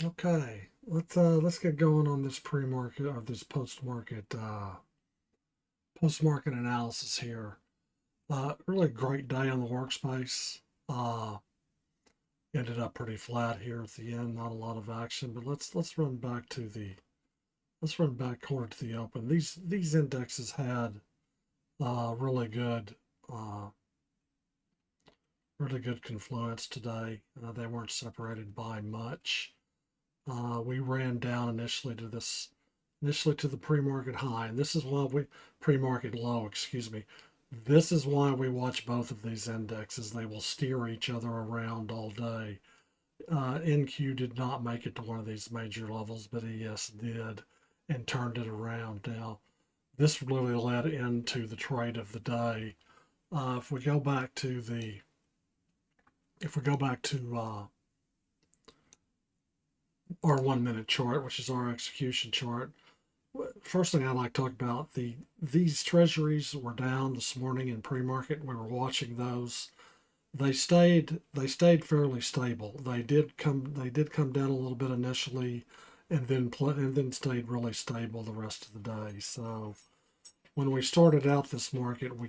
Okay, let's get going on this pre-market or this post-market analysis here. Really great day on the workspace. Uh, Ended up pretty flat here at the end. Not a lot of action, but let's run back to the let's run back quarter to the open. These indexes had really good uh, really good confluence today. They weren't separated by much. We ran down initially to the pre-market high, and this is why we pre-market low, excuse me. This is why we watch both of these indexes. They will steer each other around all day. NQ did not make it to one of these major levels, but ES did and turned it around. Now, this really led into the trade of the day. If we go back to the, if we go back to our 1 minute chart, which is our execution chart, first thing I'd like to talk about these treasuries were down this morning in pre-market. We were watching those. They stayed fairly stable. They did come down a little bit initially, and then stayed really stable the rest of the day. So when we started out this market, we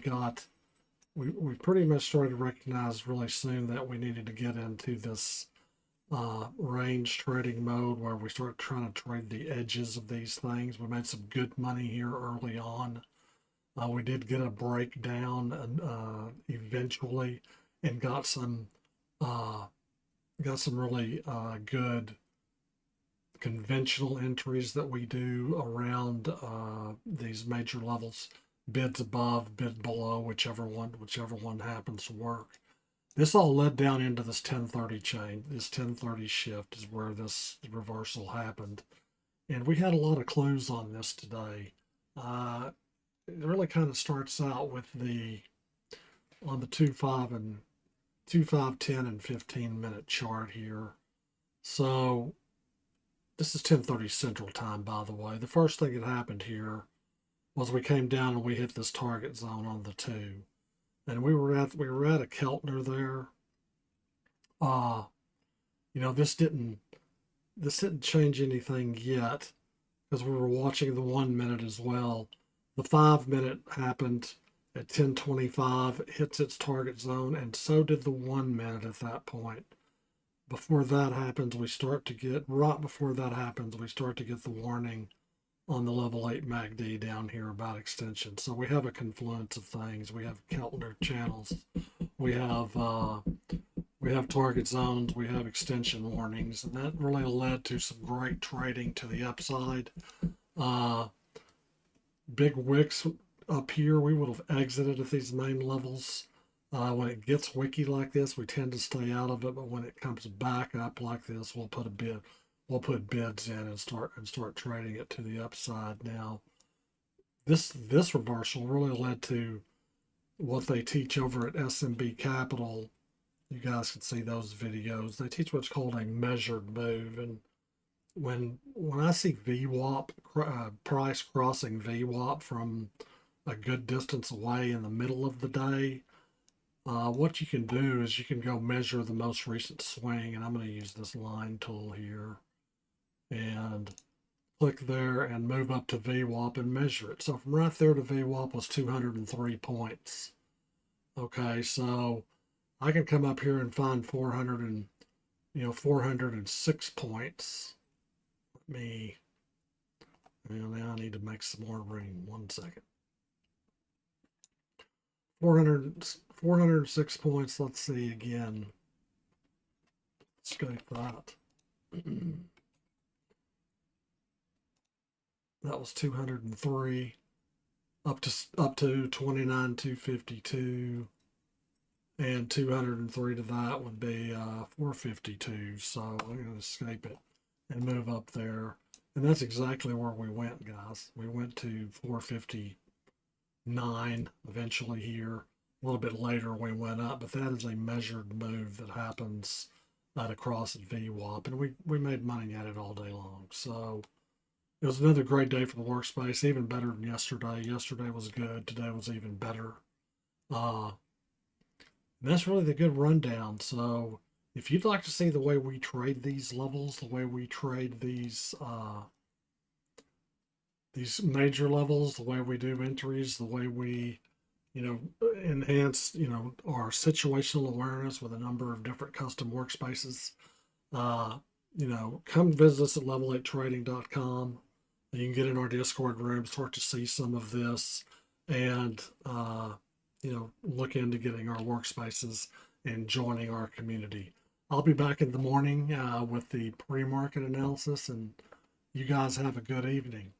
pretty much started to recognize really soon that we needed to get into this range trading mode where we start trying to trade the edges of these things. We made some good money here early on. We did get a breakdown eventually, and uh, got some really good conventional entries that we do around these major levels, bids above, bid below, whichever one happens to work. This all led down into this 1030 chain. This 1030 shift is where this reversal happened. And we had a lot of clues on this today. It really kind of starts out with on the 2, 5, 10, and 15 minute chart here. So this is 1030 Central Time, by the way. The first thing that happened here was we came down and we hit this target zone on the 2. And we were at a Keltner there. Uh, this didn't change anything yet because we were watching the 1 minute as well. The 5 minute happened at 10:25, hits its target zone, and so did the 1 minute at that point. Right before that happens, we start to get the warning on the level 8 MACD down here about extension. So we have a confluence of things. We have Keltner channels. We have target zones. We have extension warnings, and that really led to some great trading to the upside. Uh, Big wicks up here. We would have exited at these main levels. When it gets wicky like this, we tend to stay out of it. But when it comes back up like this, we'll put bids in and start trading it to the upside. Now, this reversal really led to what they teach over at SMB Capital. You guys can see those videos. They teach what's called a measured move, and when I see VWAP price crossing VWAP from a good distance away in the middle of the day, what you can do is you can go measure the most recent swing, and I'm going to use this line tool here and click there and move up to VWAP and measure it. So from right there to VWAP was 203 points. Okay, so I can come up here and find 406 points. Now I need to make some more room. 1 second. 406 points. Let's see again. Let's go that. That was 203 up to 29,252, and 203 to that would be 452. So I'm going to escape it and move up there. And that's exactly where we went, guys. We went to 459 eventually here. A little bit later we went up, but that is a measured move that happens at across at VWAP, and we made money at it all day long. So it was another great day for the workspace, even better than yesterday. Yesterday was good. Today was even better. Uh, that's really the good rundown. So If you'd like to see the way we trade these levels, the way we trade these major levels, the way we do entries, the way we, enhance, our situational awareness with a number of different custom workspaces, uh, come visit us at level8trading.com. You can get in our Discord room, start to see some of this, and, look into getting our workspaces and joining our community. I'll be back in the morning with the pre market analysis, and you guys have a good evening.